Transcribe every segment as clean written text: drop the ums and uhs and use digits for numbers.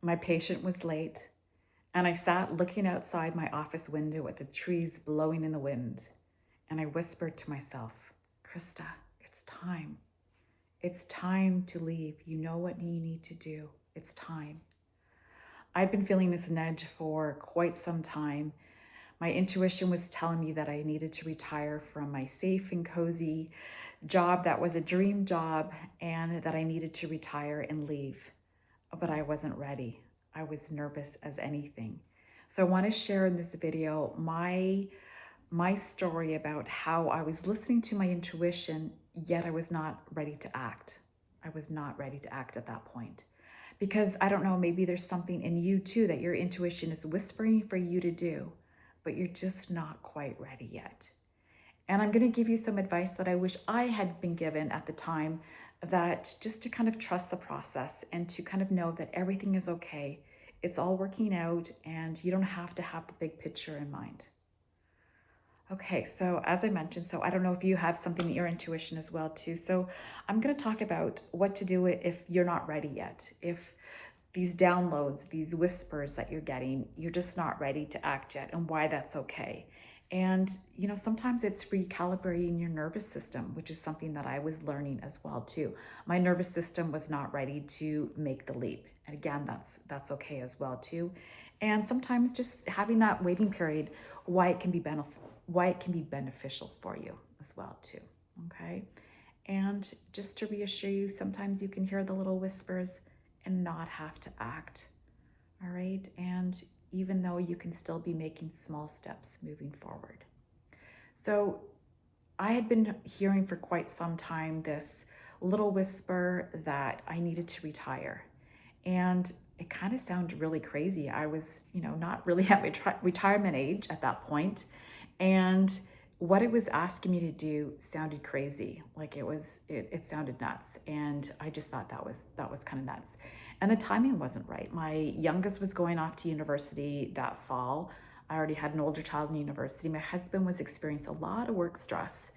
My patient was late, and I sat looking outside my office window at the trees blowing in the wind, and I whispered to myself, Krista, it's time. It's time to leave. You know what you need to do. It's time. I've been feeling this nudge for quite some time. My intuition was telling me that I needed to retire from my safe and cozy job that was a dream job, and that I needed to retire and leave. But I wasn't ready. I was nervous as anything. So I want to share in this video my story about how I was listening to my intuition, yet I was not ready to act. I was not ready to act at that point. Because I don't know, maybe there's something in you too that your intuition is whispering for you to do, but you're just not quite ready yet. And I'm going to give you some advice that I wish I had been given at the time, that just to kind of trust the process and to kind of know that everything is okay. It's all working out and you don't have to have the big picture in mind. Okay, so as I mentioned, so I don't know if you have something in your intuition as well too. So I'm going to talk about what to do if you're not ready yet. If these downloads, these whispers that you're getting, you're just not ready to act yet, and why that's okay. And, sometimes it's recalibrating your nervous system, which is something that I was learning as well too. My nervous system was not ready to make the leap. And again, that's okay as well too. And sometimes just having that waiting period, why it can be beneficial for you as well too. Okay. And just to reassure you, sometimes you can hear the little whispers and not have to act. All right. And even though you can still be making small steps moving forward. So I had been hearing for quite some time this little whisper that I needed to retire. And it kind of sounded really crazy. I was, not really at retirement age at that point. And what it was asking me to do sounded crazy. Like it sounded nuts. And I just thought that was kind of nuts. And the timing wasn't right. My youngest was going off to university that fall. I already had an older child in university. My husband was experiencing a lot of work stress.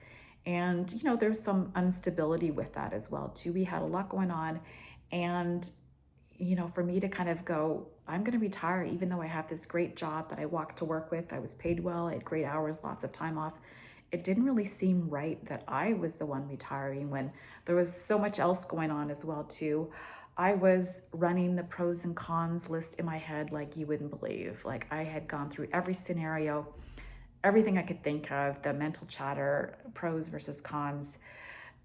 And, there's some instability with that as well, too. We had a lot going on. And, for me to kind of go, I'm going to retire, even though I have this great job that I walked to work with. I was paid well. I had great hours, lots of time off. It didn't really seem right that I was the one retiring when there was so much else going on as well, too. I was running the pros and cons list in my head like you wouldn't believe. Like I had gone through every scenario, everything I could think of, the mental chatter, pros versus cons.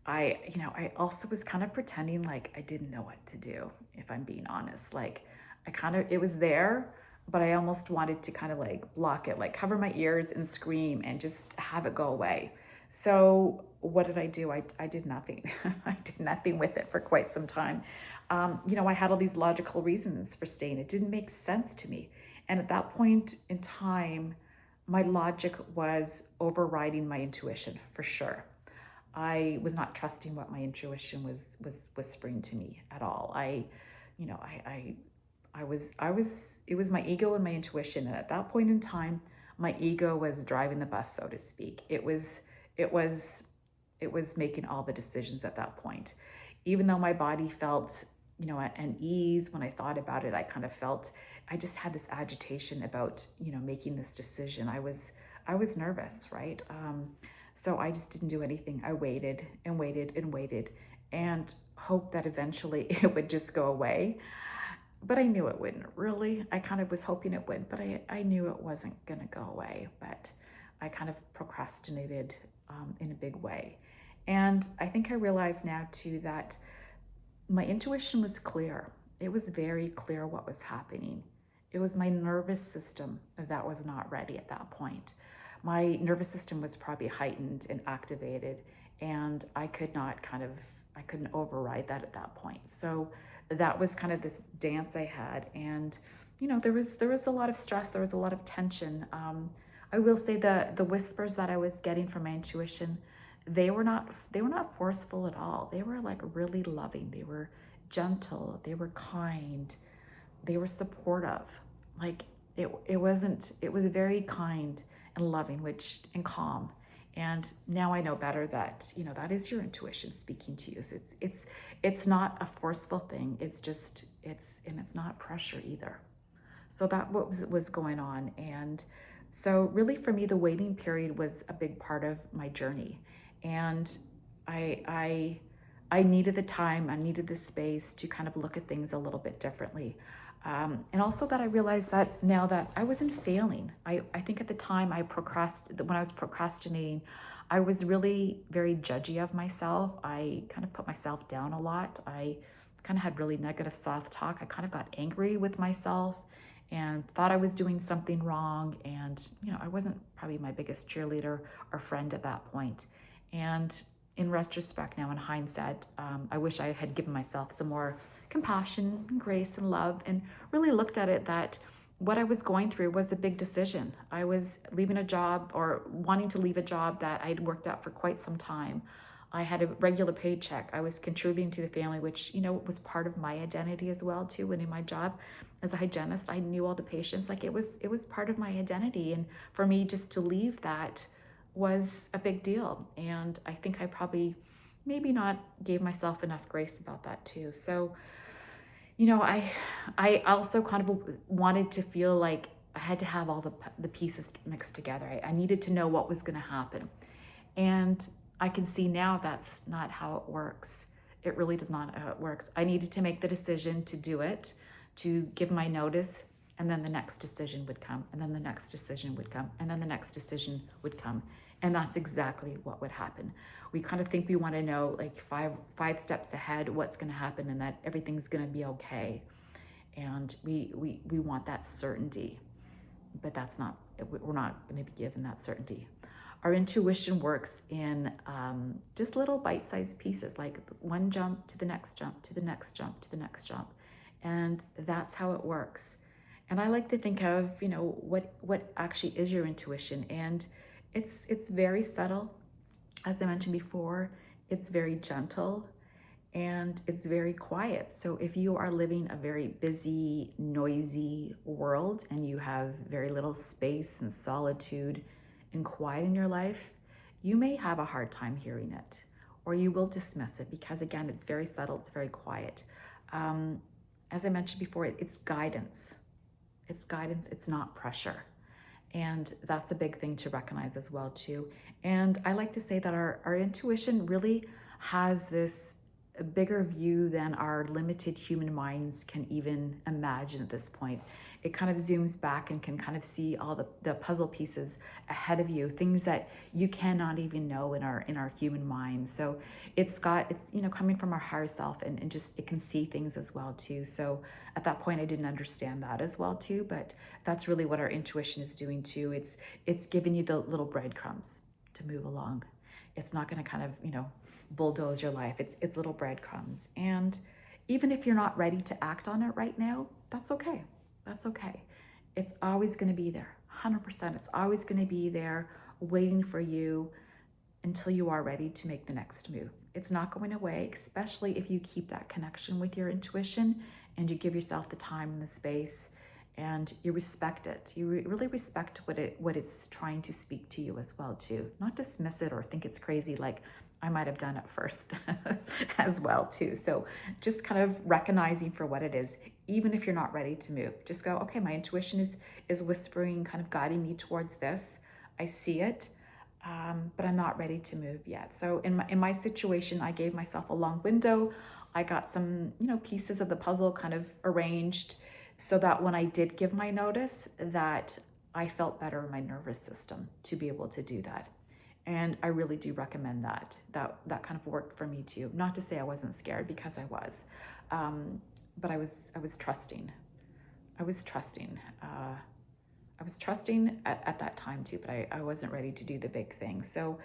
I also was kind of pretending like I didn't know what to do, if I'm being honest. Like it was there, but I almost wanted to kind of like block it, like cover my ears and scream and just have it go away. So what did I do? I did nothing. I did nothing with it for quite some time. I had all these logical reasons for staying. It didn't make sense to me. And at that point in time, my logic was overriding my intuition for sure. I was not trusting what my intuition was whispering to me at all. It was my ego and my intuition. And at that point in time, my ego was driving the bus, so to speak. It was making all the decisions at that point. Even though my body felt, at an ease when I thought about it, I just had this agitation about, making this decision. I was nervous, right? So I just didn't do anything. I waited and waited and waited and hoped that eventually it would just go away. But I knew it wouldn't, really. I kind of was hoping it would, but I knew it wasn't going to go away. But I kind of procrastinated in a big way. And I think I realize now too that my intuition was clear. It was very clear what was happening. It was my nervous system that was not ready at that point. My nervous system was probably heightened and activated, and I couldn't override that at that point. So that was kind of this dance I had. And, there was a lot of stress. There was a lot of tension. I will say the whispers that I was getting from my intuition, they were not forceful at all. They were like really loving. They were gentle. They were kind. They were supportive. Like it was very kind and loving, and calm. And now I know better that, that is your intuition speaking to you. So it's not a forceful thing. It's not pressure either. So that was going on. And so really for me, the waiting period was a big part of my journey. And I needed the time, I needed the space to kind of look at things a little bit differently. And also that I realized that now that I wasn't failing. I think at the time when I was procrastinating, I was really very judgy of myself. I kind of put myself down a lot. I kind of had really negative self-talk. I kind of got angry with myself and thought I was doing something wrong. And, I wasn't probably my biggest cheerleader or friend at that point. And in retrospect now, in hindsight, I wish I had given myself some more compassion and grace and love and really looked at it that what I was going through was a big decision. I was leaving a job or wanting to leave a job that I'd worked at for quite some time. I had a regular paycheck. I was contributing to the family, which, was part of my identity as well too. And in my job as a hygienist, I knew all the patients. Like it was part of my identity. And for me just to leave that was a big deal. And I think I probably maybe not gave myself enough grace about that too. So, I also kind of wanted to feel like I had to have all the pieces mixed together. I needed to know what was going to happen. And I can see now that's not how it works. It really does not how it works. I needed to make the decision to do it, to give my notice, and then the next decision would come, and then the next decision would come, and then the next decision would come. And that's exactly what would happen. We kind of think we want to know like five steps ahead what's going to happen and that everything's going to be okay. And we want that certainty, but we're not going to be given that certainty. Our intuition works in just little bite-sized pieces, like one jump to the next jump, to the next jump, to the next jump. And that's how it works. And I like to think of, what actually is your intuition. And it's very subtle. As I mentioned before, it's very gentle and it's very quiet. So if you are living a very busy, noisy world and you have very little space and solitude and quiet in your life, you may have a hard time hearing it, or you will dismiss it because, again, it's very subtle, it's very quiet. As I mentioned before, it's guidance. It's guidance, it's not pressure. And that's a big thing to recognize as well too. And I like to say that our intuition really has this bigger view than our limited human minds can even imagine at this point. It kind of zooms back and can kind of see all the puzzle pieces ahead of you, things that you cannot even know in our human minds. So it's coming from our higher self and just it can see things as well too. So at that point I didn't understand that as well too, but that's really what our intuition is doing too. It's giving you the little breadcrumbs to move along. It's not going to kind of, bulldoze your life. It's little breadcrumbs. And even if you're not ready to act on it right now, that's okay. That's okay. It's always going to be there. 100%. It's always going to be there waiting for you until you are ready to make the next move. It's not going away, especially if you keep that connection with your intuition and you give yourself the time and the space and you respect it. You really respect what it's trying to speak to you as well too. Not dismiss it or think it's crazy like I might have done it first as well too. So just kind of recognizing for what it is, even if you're not ready to move, just go, okay, my intuition is whispering, kind of guiding me towards this. I see it, but I'm not ready to move yet. So in my situation, I gave myself a long window. I got some, pieces of the puzzle kind of arranged so that when I did give my notice, that I felt better in my nervous system to be able to do that. And I really do recommend that kind of worked for me too. Not to say I wasn't scared, because I was, but I was trusting. I was trusting at that time too, but I wasn't ready to do the big thing. So,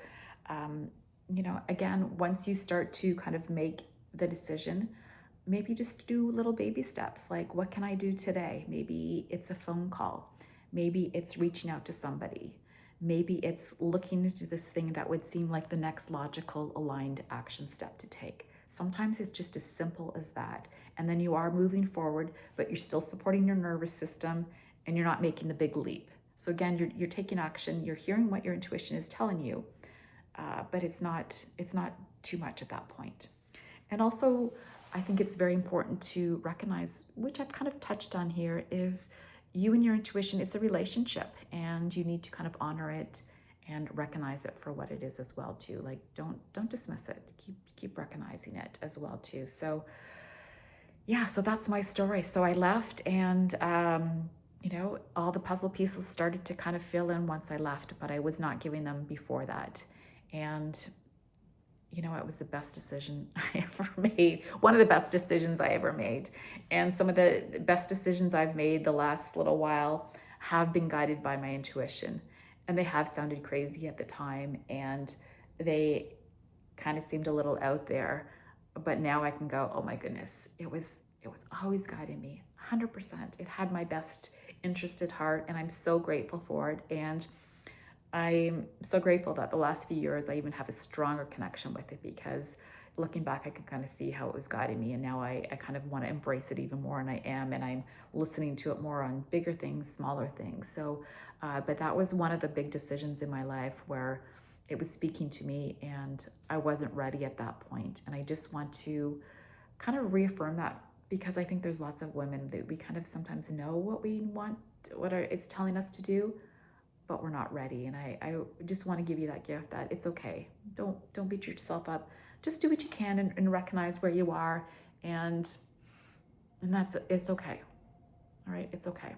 again, once you start to kind of make the decision, maybe just do little baby steps. Like, what can I do today? Maybe it's a phone call. Maybe it's reaching out to somebody. Maybe it's looking into this thing that would seem like the next logical aligned action step to take. Sometimes it's just as simple as that. And then you are moving forward, but you're still supporting your nervous system and you're not making the big leap. So again, you're taking action, you're hearing what your intuition is telling you, but it's not too much at that point. And also, I think it's very important to recognize, which I've kind of touched on here, is you and your intuition. It's a relationship, and you need to kind of honor it and recognize it for what it is as well too. Like don't dismiss it. Keep recognizing it as well too. So yeah, so that's my story. So I left, and you know, all the puzzle pieces started to kind of fill in once I left, but I was not giving them before that. And you know, it was the best decision I ever made. One of the best decisions I ever made. And some of the best decisions I've made the last little while have been guided by my intuition. And they have sounded crazy at the time, and they kind of seemed a little out there. But now I can go, oh my goodness, it was always guiding me 100%. It had my best interest at heart, and I'm so grateful for it. And I'm so grateful that the last few years I even have a stronger connection with it, because looking back, I could kind of see how it was guiding me. And now I kind of want to embrace it even more, and I am. And I'm listening to it more on bigger things, smaller things. So, but that was one of the big decisions in my life where it was speaking to me, and I wasn't ready at that point. And I just want to kind of reaffirm that, because I think there's lots of women that we kind of sometimes know what we want, it's telling us to do, but we're not ready. And I just want to give you that gift that it's okay. Don't beat yourself up. Just do what you can, and recognize where you are, and it's okay. All right, it's okay.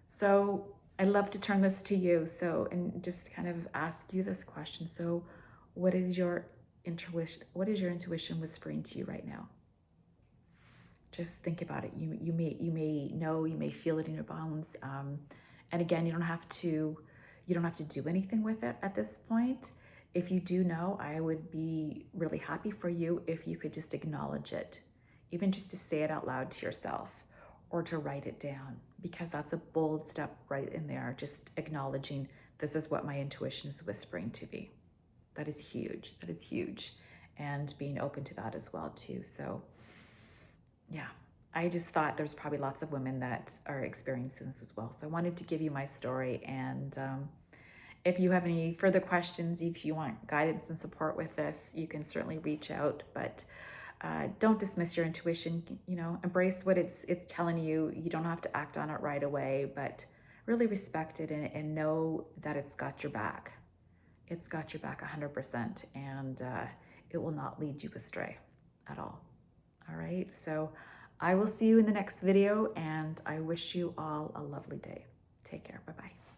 So I'd love to turn this to you. So, and just kind of ask you this question. So what is your intuition whispering to you right now? Just think about it. You may know, you may feel it in your bones. And again, you don't have to do anything with it at this point. If you do know, I would be really happy for you if you could just acknowledge it, even just to say it out loud to yourself, or to write it down, because that's a bold step right in there. Just acknowledging, this is what my intuition is whispering to me. That is huge. That is huge. And being open to that as well too. So yeah, I just thought there's probably lots of women that are experiencing this as well. So I wanted to give you my story. And if you have any further questions, if you want guidance and support with this, you can certainly reach out. But don't dismiss your intuition. You know, embrace what it's telling you. You don't have to act on it right away, but really respect it, and know that it's got your back. It's got your back 100%, and it will not lead you astray at all. All right, so I will see you in the next video, and I wish you all a lovely day. Take care. Bye-bye.